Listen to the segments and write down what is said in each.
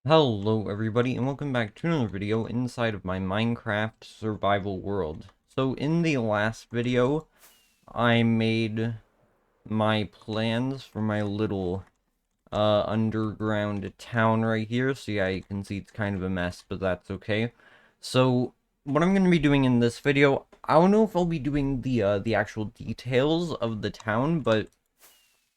Hello everybody and welcome back to another video inside of my Minecraft survival world. So in the last video, I made my plans for my little underground town right here. So yeah, you can see it's kind of a mess, but that's okay. So what I'm going to be doing in this video, I don't know if I'll be doing the actual details of the town, but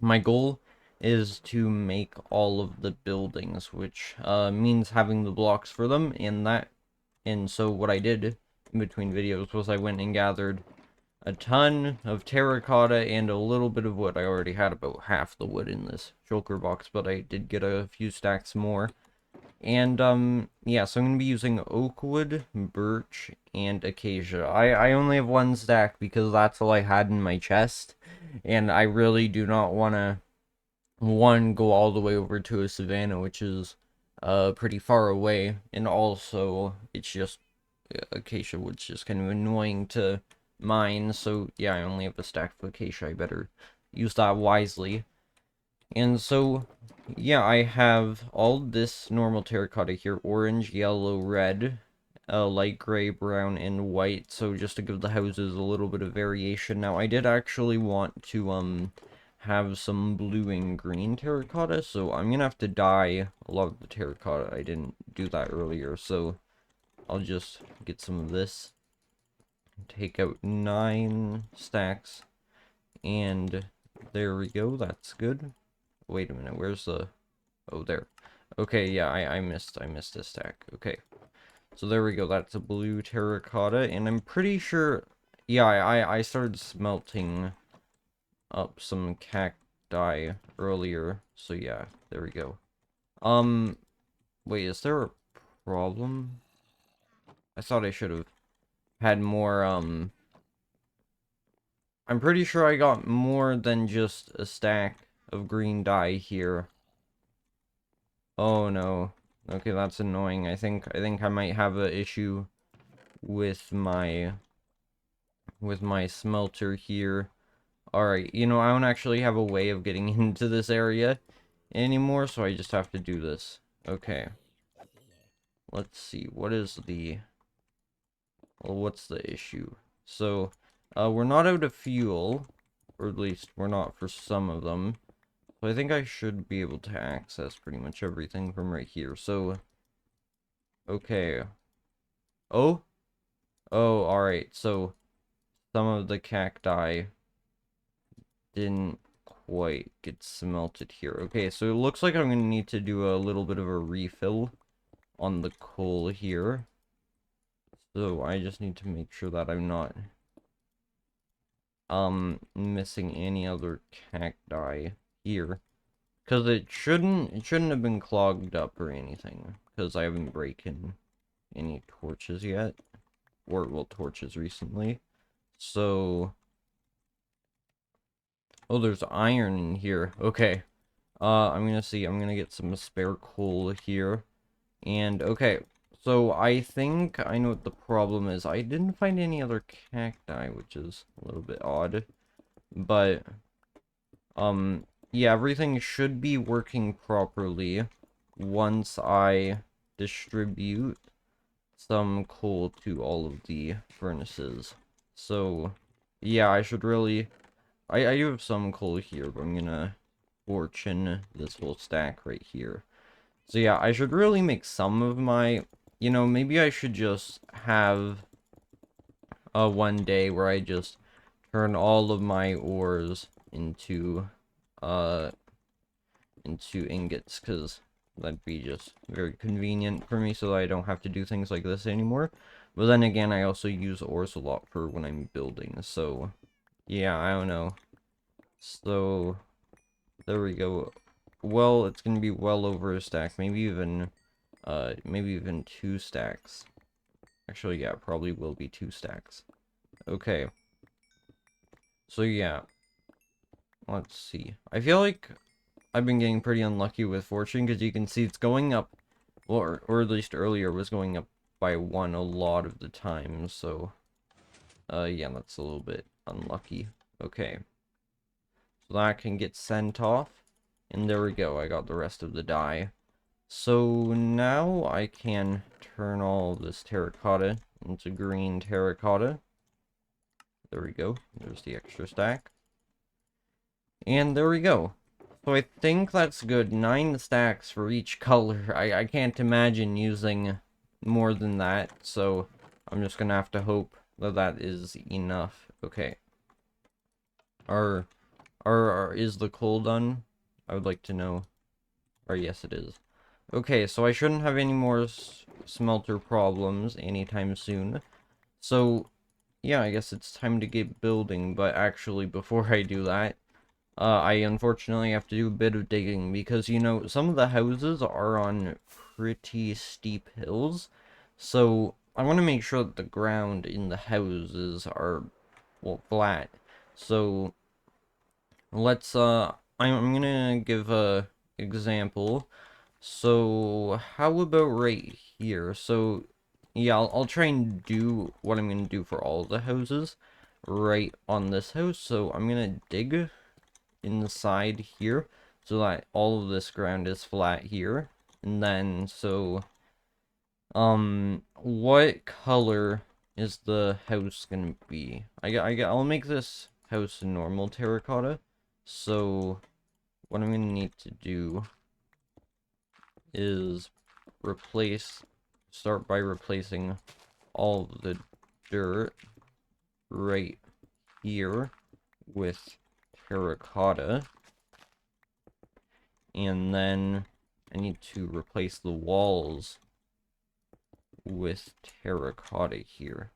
my goal is to make all of the buildings, which means having the blocks for them, and so what I did in between videos was I went and gathered a ton of terracotta and a little bit of wood. I already had about half the wood in this shulker box, but I did get a few stacks more. And, yeah, so I'm going to be using oak wood, birch, and acacia. I only have one stack because that's all I had in my chest, and I really do not want to one go all the way over to a savanna, which is pretty far away, and also it's just acacia wood's just kind of annoying to mine. So yeah, I only have a stack of acacia. I better use that wisely. And so yeah, I have all this normal terracotta here: orange, yellow, red, light gray, brown, and white. So just to give the houses a little bit of variation. Now I did actually want to have some blue and green terracotta, so I'm gonna have to dye a lot of the terracotta. I didn't do that earlier, so I'll just get some of this, take out 9 stacks, and there we go. That's good. Wait a minute, where's the... oh, there. Okay, yeah, I missed a stack. Okay, so there we go. That's a blue terracotta, and I'm pretty sure... yeah, I started smelting up some cacti earlier, so yeah, there we go. Um, wait, is there a problem? I thought I should have had more, I'm pretty sure I got more than just a stack of green dye here. Oh no. Okay, that's annoying. I think I might have an issue with my smelter here. Alright, you know, I don't actually have a way of getting into this area anymore, so I just have to do this. Okay. Let's see, what's the issue? So, we're not out of fuel, or at least we're not for some of them. So I think I should be able to access pretty much everything from right here. So, okay. Oh? Oh, alright, so some of the cacti didn't quite get smelted here. Okay, so it looks like I'm going to need to do a little bit of a refill on the coal here. So I just need to make sure that I'm not missing any other cacti here, because it shouldn't have been clogged up or anything, because I haven't broken any torches yet, or well, torches recently. So oh, there's iron in here. Okay, I'm gonna get some spare coal here. And okay, so I think I know what the problem is. I didn't find any other cacti, which is a little bit odd. But, yeah, everything should be working properly once I distribute some coal to all of the furnaces. So, yeah, I should really... I do have some coal here, but I'm gonna fortune this whole stack right here. So yeah, I should really make some of my... you know, maybe I should just have one day where I just turn all of my ores uh into ingots, because that'd be just very convenient for me, so I don't have to do things like this anymore. But then again, I also use ores a lot for when I'm building, so yeah, I don't know. So there we go. Well, it's gonna be well over a stack, maybe even 2 stacks. Actually, yeah, probably will be 2 stacks. Okay. So yeah, let's see. I feel like I've been getting pretty unlucky with fortune, because you can see it's going up, or at least earlier was going up by 1 a lot of the time, so, yeah, that's a little bit unlucky. Okay. So that can get sent off, and there we go, I got the rest of the dye. So now I can turn all this terracotta into green terracotta. There we go. There's the extra stack. And there we go. So I think that's good. 9 stacks for each color. I can't imagine using more than that. So I'm just gonna have to hope that that is enough. Okay. Is the coal done? I would like to know. Or yes, it is. Okay, so I shouldn't have any more smelter problems anytime soon. So, yeah, I guess it's time to get building, but actually, before I do that, I unfortunately have to do a bit of digging, because, you know, some of the houses are on pretty steep hills, so I want to make sure that the ground in the houses are, well, flat. So, let's, I'm gonna give a example. So, how about right here? So, yeah, I'll try and do what I'm gonna do for all the houses right on this house. So, I'm gonna dig inside here so that all of this ground is flat here. And then, so, what color is the house gonna be? I'll make this house normal terracotta. So, what I'm gonna need to do is start by replacing all the dirt right here with terracotta. And then I need to replace the walls with terracotta here.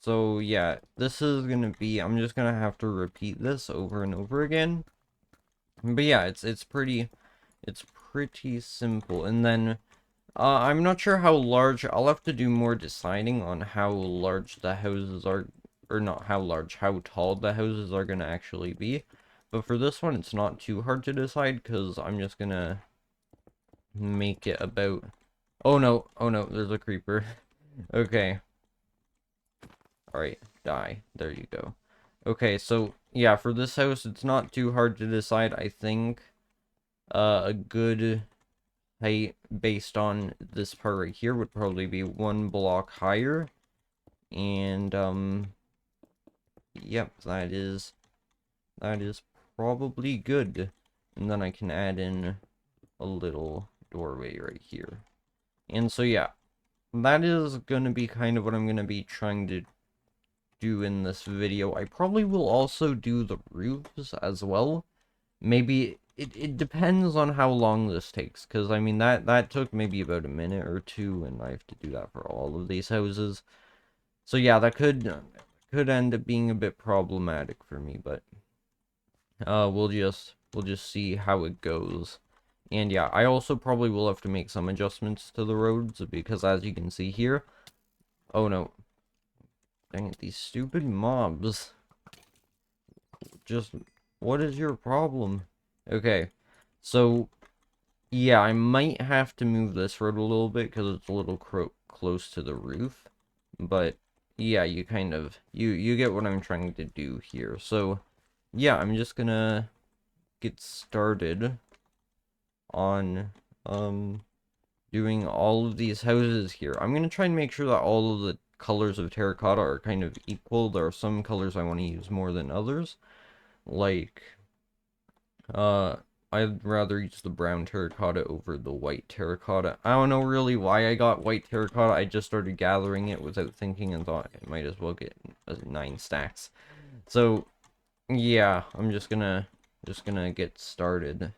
So yeah, this is gonna be, I'm just gonna have to repeat this over and over again. But yeah, it's pretty simple. And then I'm not sure how large, I'll have to do more deciding on how large the houses are, or not how large, how tall the houses are gonna actually be. But for this one, it's not too hard to decide, because I'm just gonna make it about... Oh no, there's a creeper. Okay. Alright, die. There you go. Okay, so, yeah, for this house, it's not too hard to decide. I think a good height based on this part right here would probably be 1 block higher. And, yep, that is probably good. And then I can add in a little doorway right here. And so, yeah, that is going to be kind of what I'm going to be trying to do in this video. I probably will also do the roofs as well. Maybe it depends on how long this takes, because I mean that took maybe about a minute or two, and I have to do that for all of these houses. So yeah, that could end up being a bit problematic for me, but we'll just see how it goes. And yeah, I also probably will have to make some adjustments to the roads, because as you can see here, oh no, dang it, these stupid mobs. Just, what is your problem? Okay, so, yeah, I might have to move this road a little bit, because it's a little close to the roof. But, yeah, you kind of, you get what I'm trying to do here. So, yeah, I'm just gonna get started on, doing all of these houses here. I'm gonna try and make sure that all of the colors of terracotta are kind of equal. There are some colors I want to use more than others. Like, I'd rather use the brown terracotta over the white terracotta. I don't know really why I got white terracotta. I just started gathering it without thinking and thought I might as well get 9 stacks. So, yeah, I'm just gonna get started.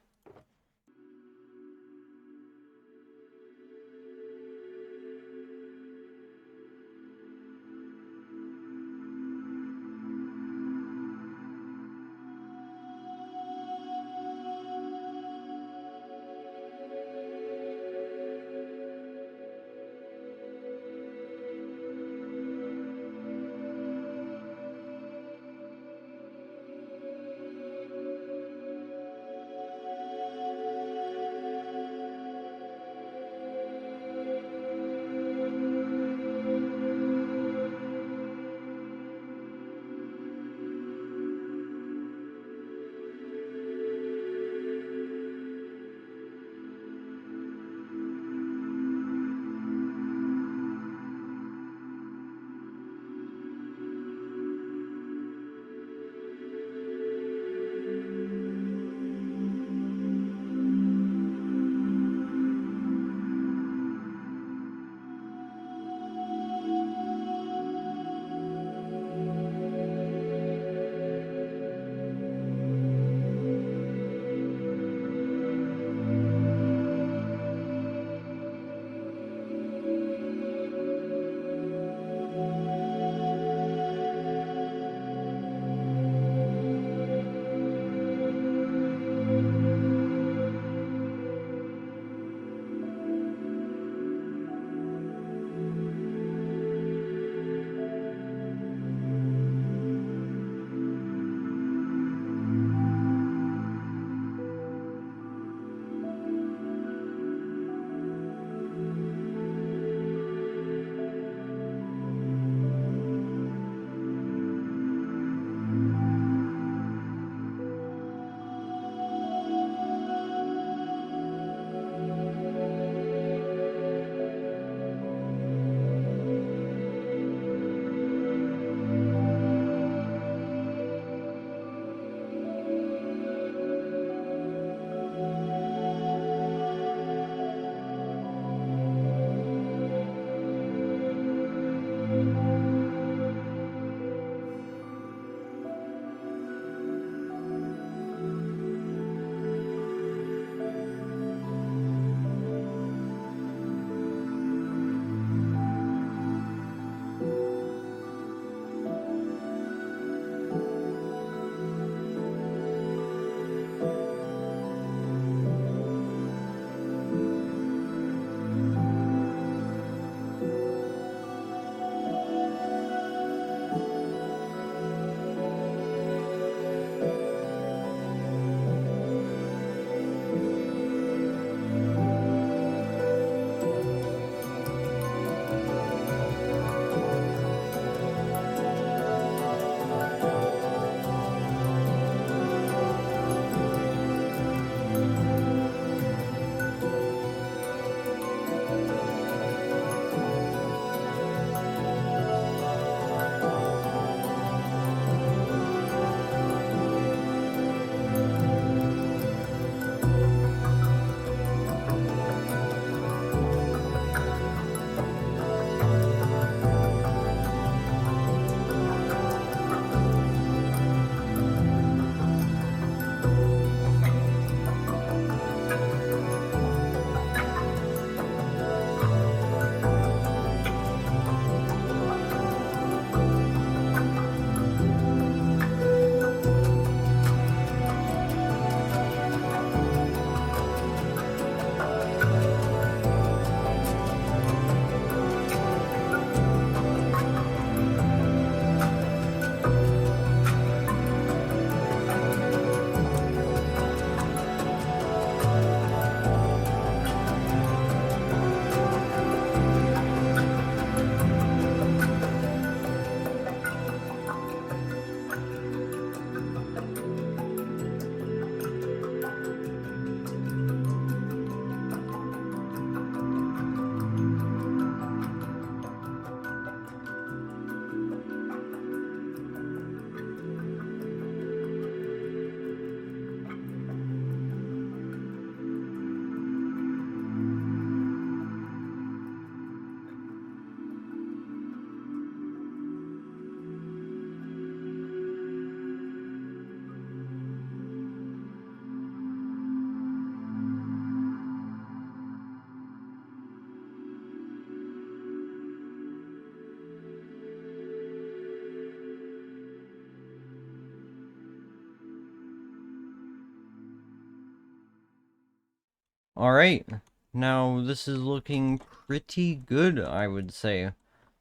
Alright, now this is looking pretty good, I would say.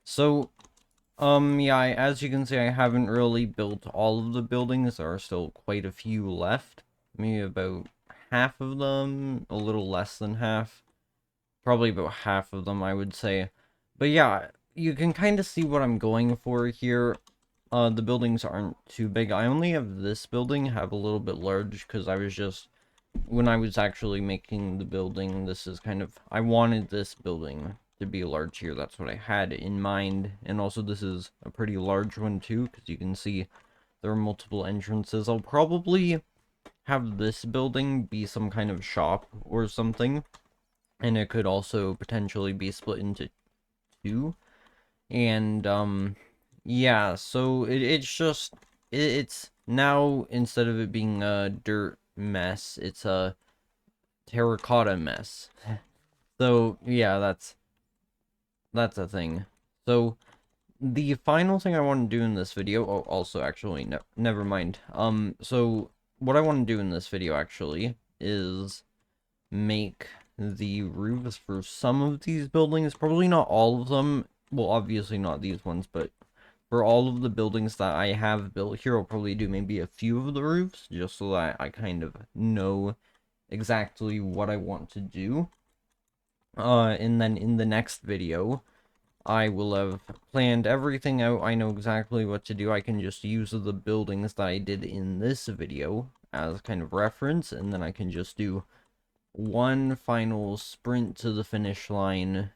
So, yeah, as you can see, I haven't really built all of the buildings. There are still quite a few left. Maybe about half of them, a little less than half. Probably about half of them, I would say. But yeah, you can kind of see what I'm going for here. The buildings aren't too big. I only have this building, have a little bit large, because I was just, when I was actually making the building, this is kind of, I wanted this building to be large here. That's what I had in mind. And also this is a pretty large one too, because you can see there are multiple entrances. I'll probably have this building be some kind of shop or something. And it could also potentially be split into two. And, yeah, so it's just, it's now, instead of it being a dirt mess, it's a terracotta mess. So, yeah, that's a thing. So, the final thing I want to do in this video, oh, also, actually, no, never mind. So, what I want to do in this video, actually, is make the roofs for some of these buildings. Probably not all of them. Well, obviously not these ones, but for all of the buildings that I have built here, I'll probably do maybe a few of the roofs, just so that I kind of know exactly what I want to do. And then in the next video, I will have planned everything out. I know exactly what to do. I can just use the buildings that I did in this video as kind of reference, and then I can just do one final sprint to the finish line,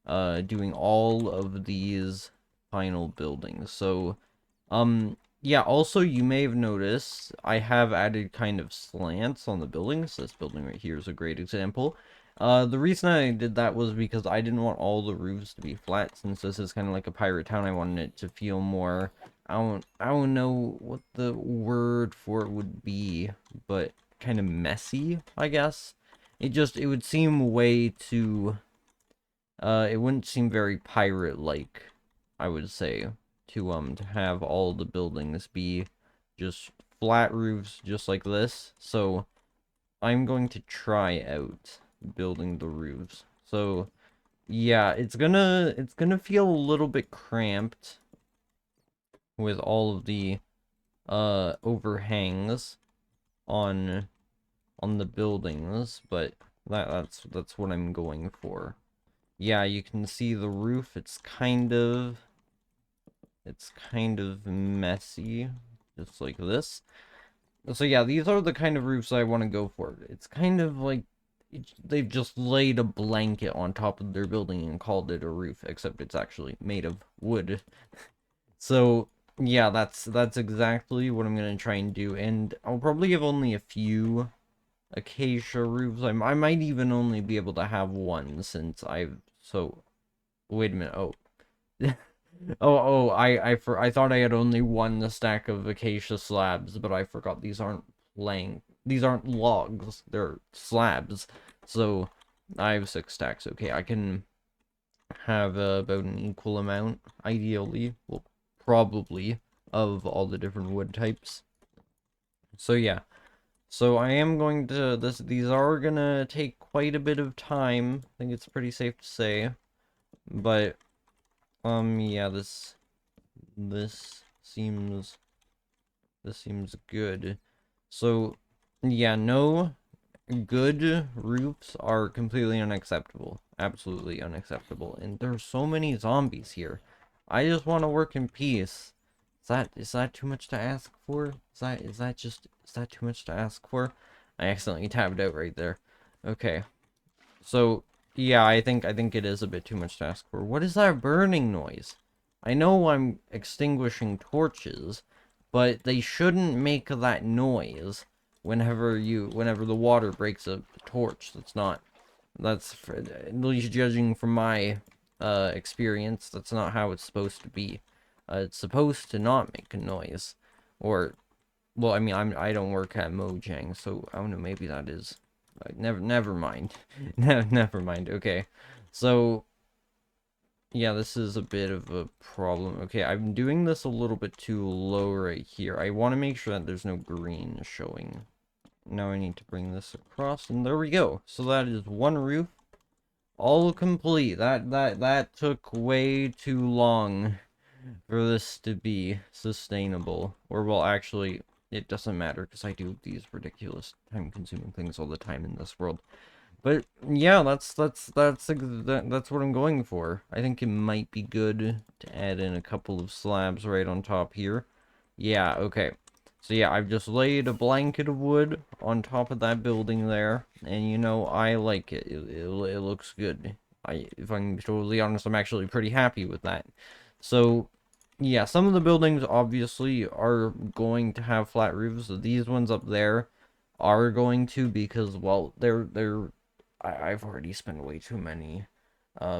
doing all of these final buildings. So, yeah, also you may have noticed I have added kind of slants on the buildings. This building right here is a great example. The reason I did that was because I didn't want all the roofs to be flat, since this is kind of like a pirate town. I wanted it to feel more, I don't know what the word for it would be, but kind of messy, I guess. It would seem way too, it wouldn't seem very pirate-like, I would say, to have all the buildings be just flat roofs just like this. So, I'm going to try out building the roofs. So, yeah, it's gonna feel a little bit cramped with all of the, overhangs on the buildings, but that's what I'm going for. Yeah, you can see the roof, it's kind of messy, just like this. So yeah, these are the kind of roofs I want to go for. It's kind of like they've just laid a blanket on top of their building and called it a roof, except it's actually made of wood. So yeah, that's exactly what I'm gonna try and do, and I'll probably have only a few acacia roofs. I might even only be able to have one, since wait a minute. Oh. I thought I had only one stack of acacia slabs, but I forgot these aren't logs, they're slabs. So I have 6 stacks. Okay, I can have about an equal amount, ideally, well, probably, of all the different wood types. So yeah. So I am going to, these are gonna take quite a bit of time. I think it's pretty safe to say. But, yeah, this seems good. So, yeah, no, good roofs are completely unacceptable. Absolutely unacceptable. And there's so many zombies here. I just want to work in peace. Is that too much to ask for? Is that too much to ask for? I accidentally tabbed out right there. Okay. So, yeah, I think it is a bit too much to ask for. What is that burning noise? I know I'm extinguishing torches, but they shouldn't make that noise whenever the water breaks a torch. At least judging from my experience, that's not how it's supposed to be. It's supposed to not make a noise. Or, well, I mean, I don't work at Mojang, so I don't know, maybe that is. Never mind. Never mind. Okay. So, yeah, this is a bit of a problem. Okay, I'm doing this a little bit too low right here. I want to make sure that there's no green showing. now I need to bring this across, and there we go. So that is one roof, all complete. That took way too long for this to be sustainable. Or, well, actually, it doesn't matter, because I do these ridiculous time-consuming things all the time in this world. But yeah, that's what I'm going for. I think it might be good to add in a couple of slabs right on top here. Yeah, okay. So yeah, I've just laid a blanket of wood on top of that building there, and you know, I like it. It looks good. If I'm totally honest, I'm actually pretty happy with that. So yeah, some of the buildings obviously are going to have flat roofs. So these ones up there are going to, because, well, I've already spent way too many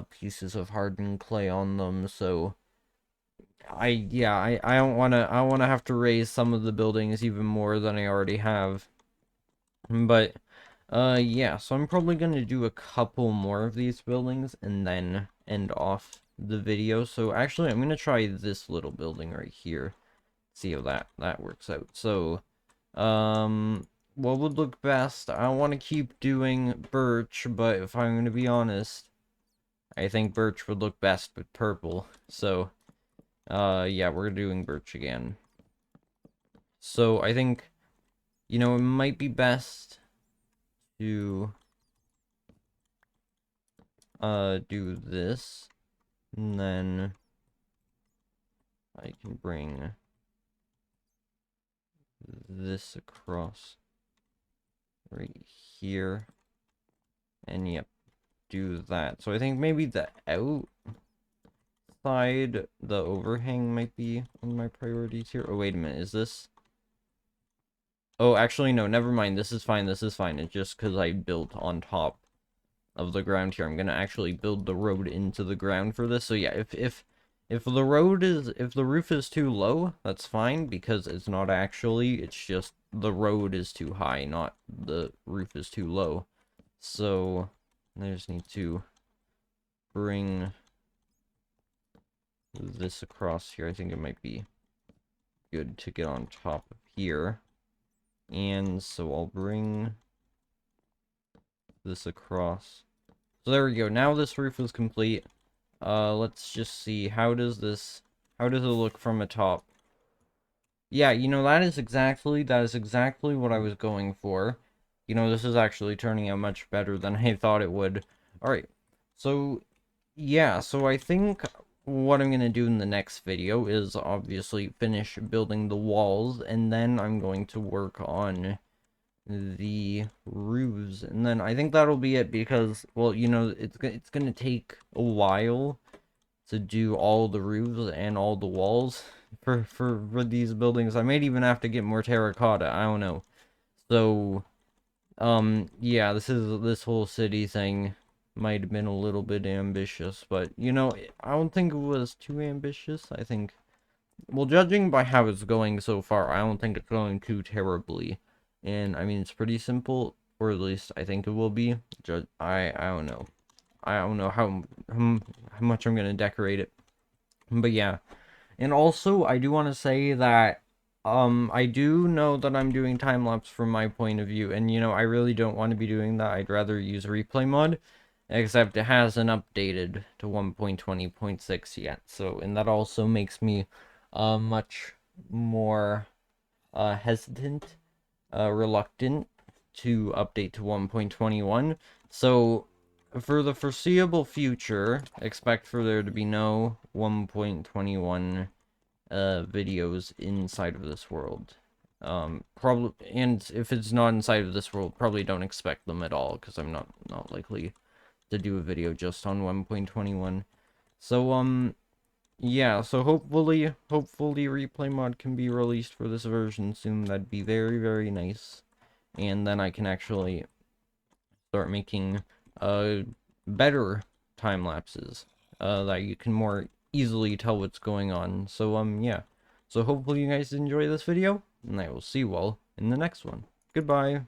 pieces of hardened clay on them, so I don't wanna have to raise some of the buildings even more than I already have. But yeah, so I'm probably gonna do a couple more of these buildings and then end off the video. So actually I'm gonna try this little building right here. See how that works out. So what would look best? I want to keep doing birch, but if I'm going to be honest, I think birch would look best with purple. So, yeah, we're doing birch again. So, I think, you know, it might be best to, do this. And then I can bring this across right here. And, yep, do that. So I think maybe the outside, the overhang might be one of my priorities here. Oh, wait a minute, is this... Oh, actually, no, never mind. This is fine, this is fine. It's just because I built on top of the ground here. I'm gonna actually build the road into the ground for this. So yeah, if the roof is too low, that's fine, because it's not actually, it's just the road is too high, not the roof is too low. So I just need to bring this across here. I think it might be good to get on top of here. And so I'll bring this across. So there we go. Now this roof is complete. Let's just see. How does it look from atop? Yeah, you know, that is exactly what I was going for. You know, this is actually turning out much better than I thought it would. Alright, so, yeah, so I think what I'm going to do in the next video is obviously finish building the walls, and then I'm going to work on the roofs, and then I think that'll be it, because, well, you know, it's going to take a while to do all the roofs and all the walls for these buildings. I might even have to get more terracotta, I don't know. So, yeah, this whole city thing might have been a little bit ambitious, but, you know, I don't think it was too ambitious. I think, well, judging by how it's going so far, I don't think it's going too terribly. And, I mean, it's pretty simple, or at least I think it will be. I don't know. I don't know how much I'm gonna decorate it. But yeah. And also, I do want to say that, I do know that I'm doing time-lapse from my point of view, and, you know, I really don't want to be doing that. I'd rather use replay mod, except it hasn't updated to 1.20.6 yet, so, and that also makes me, much more, hesitant, reluctant to update to 1.21, so, for the foreseeable future, expect for there to be no 1.21 videos inside of this world. Probably, and if it's not inside of this world, probably don't expect them at all, because I'm not likely to do a video just on 1.21. So, yeah, so hopefully replay mod can be released for this version soon. That'd be very, very nice. And then I can actually start making better time lapses that you can more easily tell what's going on. So yeah, so hopefully you guys enjoy this video, and I will see you all in the next one. Goodbye.